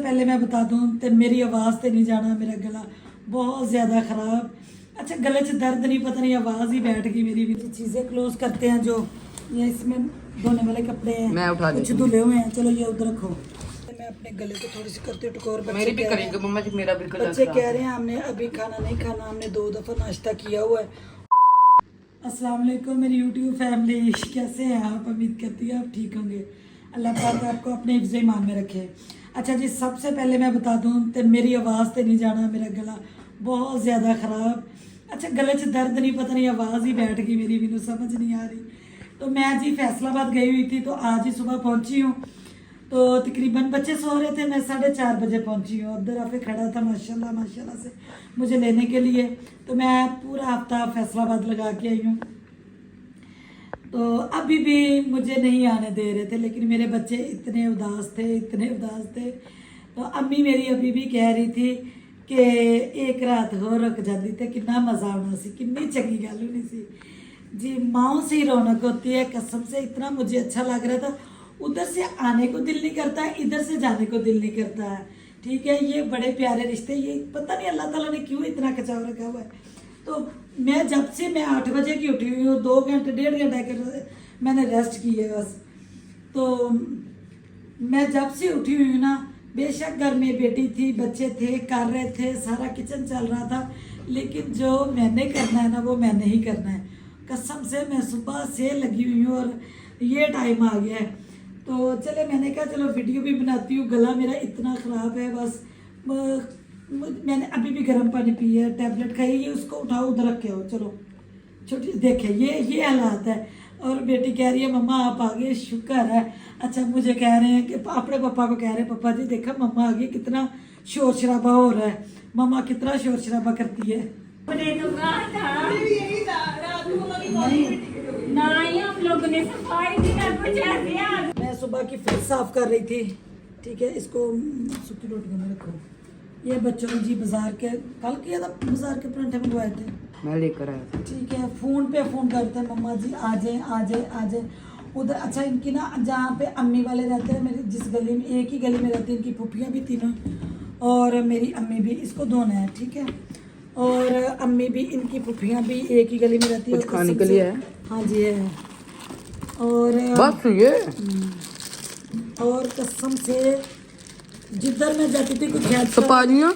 पहले मैं बता दूं तो मेरी आवाज़ तो नहीं जाना, मेरा गला बहुत ज़्यादा ख़राब। अच्छा गले से दर्द नहीं, पता नहीं आवाज़ ही बैठ गई मेरी भी। चीज़ें क्लोज करते हैं जो ये इसमें धोने वाले कपड़े हैं, मैं उठा कुछ धुले हुए हैं। चलो ये उधर रखो। मैं अपने गले को थोड़ी सी करती हूँ टकोर। मेरी भी करेंगे मम्मा जी, मेरा भी गला बच्चे कह रहे हैं हमने अभी खाना नहीं खाना, हमने 2 दफ़ा नाश्ता किया हुआ है। अस्सलाम वालेकुम मेरी यूट्यूब फैमिली, कैसे हैं आप? उम्मीद करती है आप ठीक होंगे। अल्लाह पाक आपको अपने हिफ्ज़ ईमान में रखे। अच्छा जी, सबसे पहले मैं बता दूं तो मेरी आवाज़ तो नहीं जाना, मेरा गला बहुत ज़्यादा ख़राब। अच्छा गले से दर्द नहीं, पता नहीं आवाज़ ही बैठ गई मेरी, भी समझ नहीं आ रही। तो मैं जी फैसलाबाद गई हुई थी, तो आज ही सुबह पहुँची हूँ। तो तकरीबन बच्चे सो रहे थे, मैं 4:30 बजे पहुंची हूँ। उधर आके खड़ा था माशाल्लाह माशाल्लाह से मुझे लेने के लिए। तो मैं पूरा हफ्ता फैसलाबाद लगा के आई हूँ। तो अभी भी मुझे नहीं आने दे रहे थे, लेकिन मेरे बच्चे इतने उदास थे, इतने उदास थे। तो अम्मी मेरी अभी भी कह रही थी कि एक रात हो रुक जाती थे, कितना मज़ा आना सी, कितनी चंगी गल होनी सी जी। माओ से ही रौनक होती है कसम से। इतना मुझे अच्छा लग रहा था, उधर से आने को दिल नहीं करता है, इधर से जाने को दिल नहीं करता है। ठीक है, ये बड़े प्यारे रिश्ते, ये पता नहीं अल्लाह ताला ने क्यों इतना खचाव रखा हुआ है। तो मैं जब से मैं 8 बजे की उठी हुई हूँ, 2 घंटे 1.5 घंटे के मैंने रेस्ट की है बस। तो मैं जब से उठी हुई हूँ ना, बेशक घर में बेटी थी, बच्चे थे, कर रहे थे, सारा किचन चल रहा था, लेकिन जो मैंने करना है ना वो मैंने ही करना है। कसम से मैं सुबह से लगी हुई हूँ और ये टाइम आ गया है। तो चले मैंने कहा चलो वीडियो भी बनाती हूँ। गला मेरा इतना ख़राब है बस। मैंने अभी भी गर्म पानी पिया है, टैबलेट खाई है, उसको उठाओ उधर रख के आओ। चलो छोटी देखे ये हालात है। और बेटी कह रही है मम्मा आप आ गए, शुक्र है। अच्छा मुझे कह रहे हैं कि अपने पापा को कह रहे हैं पापा जी देखा मम्मा आ गई, कितना शोर शराबा हो रहा है। मम्मा कितना शोर शराबा करती है। मैं सुबह की फ्रिज साफ कर रही थी। ठीक है, इसको सूखी रोटी में रखो। ये बच्चों ने जी बाजार के कल किया था, बाजार के परांठे मंगवाए थे, मैं लेकर आया था। ठीक है, फ़ोन पे फ़ोन करते हैं मम्मा जी आ जाए आ जाए आ जाए उधर। अच्छा इनकी ना जहाँ पे अम्मी वाले रहते हैं, मेरी जिस गली में एक ही गली में रहती है, इनकी फुफियाँ भी तीनों और मेरी अम्मी भी, इसको दोनों है ठीक है। और अम्मी भी, इनकी फुफियाँ भी एक ही गली में रहती है। कुछ खाने के लिए है? हाँ जी है। और बस ये और कसम से जिधर मैं जाती थी कुछ सपारियाँ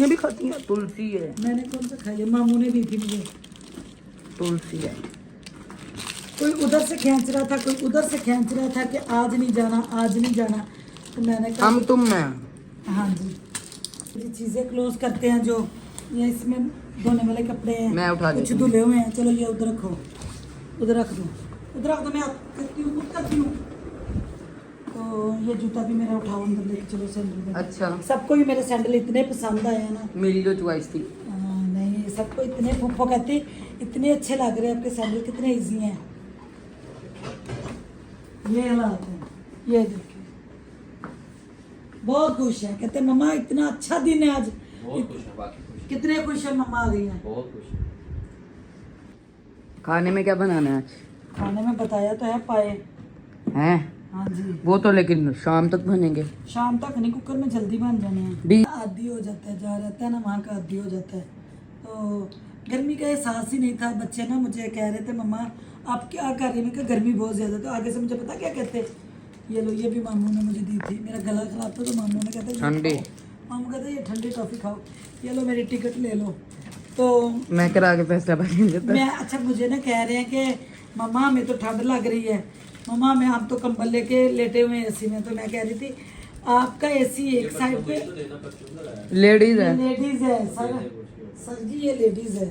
भी खाती हैं। तुलसी है, मैंने कौन सा खाई है, मामू ने दी थी मुझे। तुलसी है। कोई उधर से खींच रहा था, कोई उधर से खींच रहा था कि आज नहीं जाना आज नहीं जाना। तो मैंने कहा हम तुम मैं। हाँ जी, ये चीज़ें क्लोज करते हैं जो ये इसमें धोने वाले कपड़े हैं, मैं उठा कुछ धुले हुए हैं। चलो ये उधर रखो, उधर रख दो, उधर रख दो। मैं करती हूँ खुद करती हूँ। तो ये जूता भी मेरा उठाओ अंदर लेके चलो सैंडल में। अच्छा सबको ही मेरे सैंडल इतने पसंद आए हैं ना। मेरी जो चॉइस थी। नहीं सबको इतने फुफ्फो कहती इतने अच्छे लग रहे हैं आपके सैंडल, कितने इजी हैं। ये हालात है, ये देखिए बहुत खुश है, कहते मम्मा इतना अच्छा दिन है आज। बहुत खुश है, बाकी खुश कितने खुश है मम्मा आ गई है। बहुत खुश है। खाने में क्या बनाना है आज? खाने में बताया तो है पाए हैं? हाँ जी, वो तो लेकिन शाम तक बनेंगे। शाम तक नहीं, कुकर में जल्दी बन जाने हैं। आदी हो जाता है, जहाँ रहता है ना वहाँ का आदी हो जाता है। तो गर्मी का एहसास ही नहीं था। बच्चे ना मुझे कह रहे थे मम्मा आप क्या कर रही हैं, मैं गर्मी बहुत ज़्यादा। तो आगे से मुझे पता क्या कहते, ये लो ये भी मामू ने मुझे दी थी, मेरा गला खराब था तो मामू ने कहते ठंडी, मामू कहते ये ठंडी टॉफ़ी खाओ, ये लो मेरी टिकट ले लो। तो मैं करा के फैसलाबाद मैं अच्छा मुझे ना कह रहे हैं कि मम्मा हमें तो ठंड लग रही है, मम्मा मैं आप तो कंबल लेके लेटे हुए हैं एसी में। तो मैं कह रही थी आपका एसी एक साइड पे लेडीज है। लेडीज है सर जी, ये लेडीज है।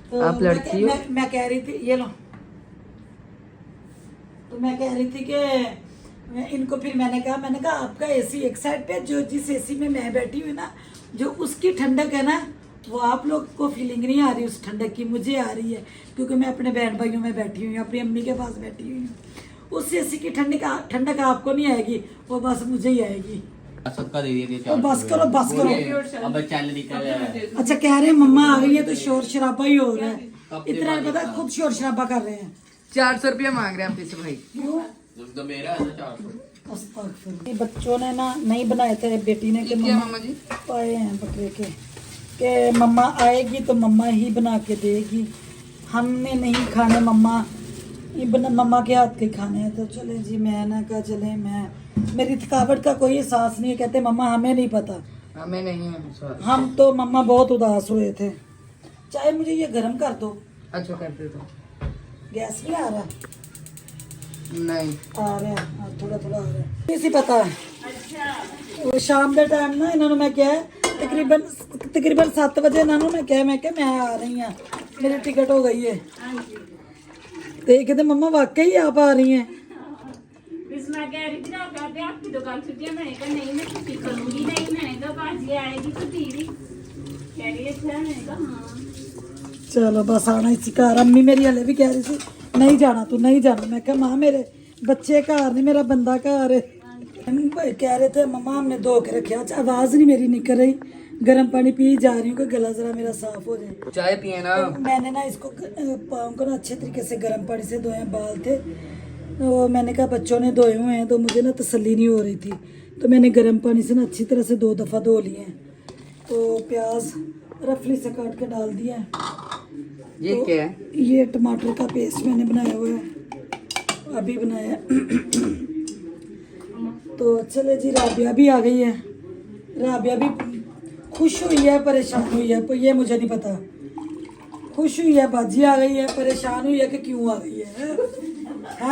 तो आप लड़की हो? मैं कह रही थी ये लो। तो मैं कह रही थी कि इनको फिर मैंने कहा आपका एसी एक साइड पे, जो जिस एसी में मैं बैठी हुई ना, जो उसकी ठंडक है ना वो आप लोग को फीलिंग नहीं आ रही उस ठंडक की, मुझे आ रही है क्योंकि मैं अपने बहन भाइयों में बैठी हुई हूँ, अपनी अम्मी के पास बैठी हुई हूँ। उस एसी की ठंडक आपको नहीं आएगी, वो बस मुझे ही आएगी। सबका दे दिया तो बस करो बस करो। अब चल निकल। अच्छा कह रहे हैं मम्मा आ गई है तो शोर शराबा ही हो रहा है, इतना नहीं पता खुद शोर शराबा कर रहे हैं। 400 रुपया मांग रहे हैं आपसे भाई। क्यों? तो मेरा है ना 400। अस्तगफुरुल्लाह। ये बच्चों ने ना नहीं बनाए थे, बेटी ने के क्या मम्मा मामा जी? पाए हैं बकरे के मम्मा आएगी तो मम्मा ही बना के देगी, हमने नहीं खाने, मम्मा के हाथ के खाने हैं। तो चले जी, मैं ना कहा चले, मेरी थकावट का कोई एहसास नहीं है। कहते मम्मा हमें नहीं पता, हमें नहीं है सॉरी। हम तो मम्मा बहुत उदास हुए थे। चाहे मुझे ये गर्म कर दो। अच्छा कर दे दो। गैस नहीं आ रहा? नहीं आ रहा है, हाँ, थोड़ा थोड़ा आ रहा है। किसी पता है वो शाम के टाइम ना इन्होंने मैं क्या तकरीबन 7 बजे इन्होंने मैं क्या मैं आ रही हूँ, मेरी टिकट हो गई है। तो ये कहते मम्मा वाकई आप आ रही हैं? मैं कह रही थी ना कहते आपकी दुकान छुट्टियां, मैंने कहा नहीं मैं छुट्टी करूंगी नहीं, मैंने कहा बाजी आएगी तो दीदी कह रही है अच्छा, मैंने कहा हाँ। चलो बस आना इसी घर। अम्मी मेरी हले भी कह रही थी नहीं जाना, तू नहीं जाना। मैं कहा माँ मेरे बच्चे घर नहीं, मेरा बंदा घर है। कह रहे थे मम्मा हमने धो के रखे। अच्छा आवाज़ नहीं मेरी निकल रही, गर्म पानी पी जा रही हूँ कि गला जरा मेरा साफ हो जाए। चाय पिए ना। तो मैंने ना इसको पाँव को ना अच्छे तरीके से गर्म पानी से धोए, बाल थे तो मैंने कहा बच्चों ने धोए हुए हैं तो मुझे ना तसल्ली नहीं हो रही थी, तो मैंने गर्म पानी से ना अच्छी तरह से 2 दफ़ा धो लिए हैं। तो प्याज रफली से काट के डाल दिया है। ये तो क्या है? ये टमाटर का पेस्ट मैंने बनाया हुआ है, अभी बनाया है। तो चले जी, राबिया भी आ गई है। राबिया भी खुश हुई है परेशान हुई है, पर ये मुझे नहीं पता। खुश हुई है बाजी आ गई है, परेशान हुई है कि क्यों आ गई है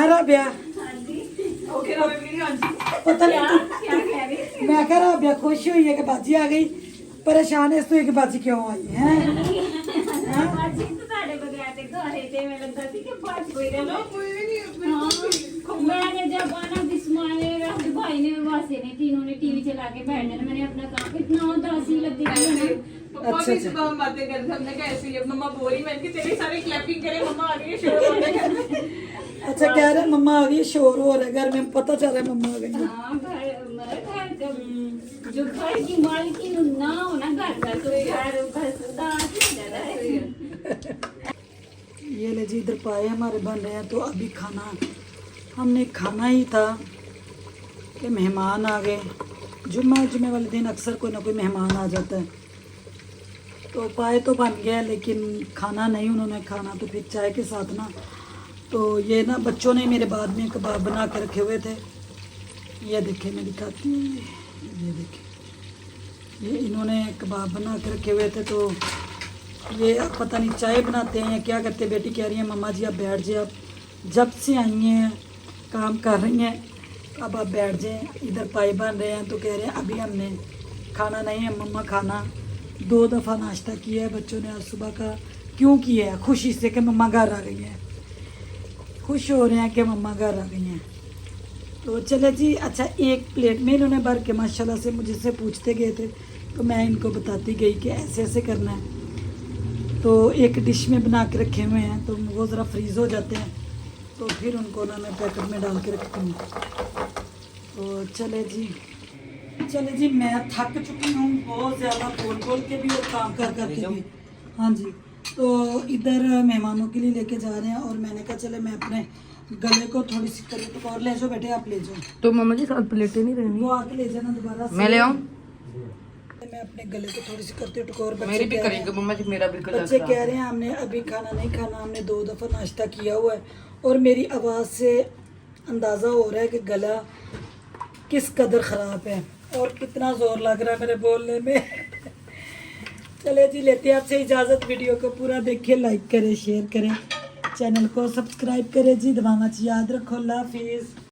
राबिया? पता नहीं क्या कह रही है? मैं कह राबिया खुश हुई है कि बाजी आ गई, परेशान है इसलिए कि बाजी क्यों आई है? बाजी तो साढ़े बगैर ते घरे ते मैं लगता थी कि बात कोई रहना मैंने जब आना बिस्माने राहुल भाई ने वासे ने तीनों ने टीवी चला के बैठ जाना, मैंने अपना काम इतना उदासी लगी थी। पप्पा भी सुबह हम बातें कर रहे थे, हमने कहा ऐसे ही अब मम्मा बोली, मैंने कि तेरे सारे क्लैपिंग करे, मम्मा आ गई है, शोर हो रहा है। अच्छा कह रहे मम्मा आ गई, शोर हो रहा है घर में, पता चल रहा है मम्मा आ गई है। हाँ घर जो घर की मालकिन ना हो ना घर का तो घर उदास हो जाता है। ये ले जी, इधर पाए हमारे बन रहे हैं। तो अभी हमने खाना ही था कि मेहमान आ गए। जुम्मे वाले दिन अक्सर कोई ना कोई मेहमान आ जाता है, तो पाए तो बन गया लेकिन खाना नहीं उन्होंने खाना, तो फिर चाय के साथ ना, तो ये ना बच्चों ने मेरे बाद में कबाब बना के रखे हुए थे। ये देखे मैं दिखाती हूँ, ये देखे ये इन्होंने कबाब बना के रखे हुए थे। तो ये अब पता नहीं चाय बनाते हैं या क्या करते। बेटी कह रही है मम्मा जी आप बैठ जाए, आप जब से आई हैं काम कर रही हैं, अब आप बैठ जाएं। इधर पाए बन रहे हैं तो कह रहे हैं अभी हमने खाना नहीं है मम्मा, खाना 2 दफ़ा नाश्ता किया है बच्चों ने आज सुबह का। क्यों किया है? खुशी से कि मम्मा घर आ गई हैं, खुश हो रहे हैं कि मम्मा घर आ गई हैं। तो चले जी, अच्छा एक प्लेट में इन्होंने भर के माशाल्लाह से मुझसे पूछते गए थे, तो मैं इनको बताती गई कि ऐसे ऐसे करना है। तो एक डिश में बना के रखे हुए हैं, तो वो ज़रा फ्रीज़ हो जाते हैं, तो फिर उनको ना मैं पैकेट में डाल के रखती हूँ। तो चले जी मैं थक चुकी हूँ बहुत ज़्यादा, बोल के भी और काम कर के भी। हाँ जी, तो इधर मेहमानों के लिए लेके जा रहे हैं और मैंने कहा चले मैं अपने गले को थोड़ी सी करी तो और ले जाओ बेटे, आप ले जाओ। तो मामा जी 7 प्लेटें नहीं रहनी? वो आके ले जाना दोबारा से। मैं ले आऊं? मैं अपने गले को थोड़ी सी करती हूँ टकोर। मेरी भी करेंगे मम्मा जी, मेरा भी गला बच्चे खराब कह रहे हैं हमने अभी खाना नहीं खाना, हमने 2 दफ़ा नाश्ता किया हुआ है और मेरी आवाज़ से अंदाज़ा हो रहा है कि गला किस कदर ख़राब है और कितना ज़ोर लग रहा है मेरे बोलने में। चले जी लेते हैं आपसे इजाज़त। वीडियो को पूरा देखिए, लाइक करें, शेयर करें, चैनल को सब्सक्राइब करें जी। दुआ में याद रखो। अल्लाह हाफिज़।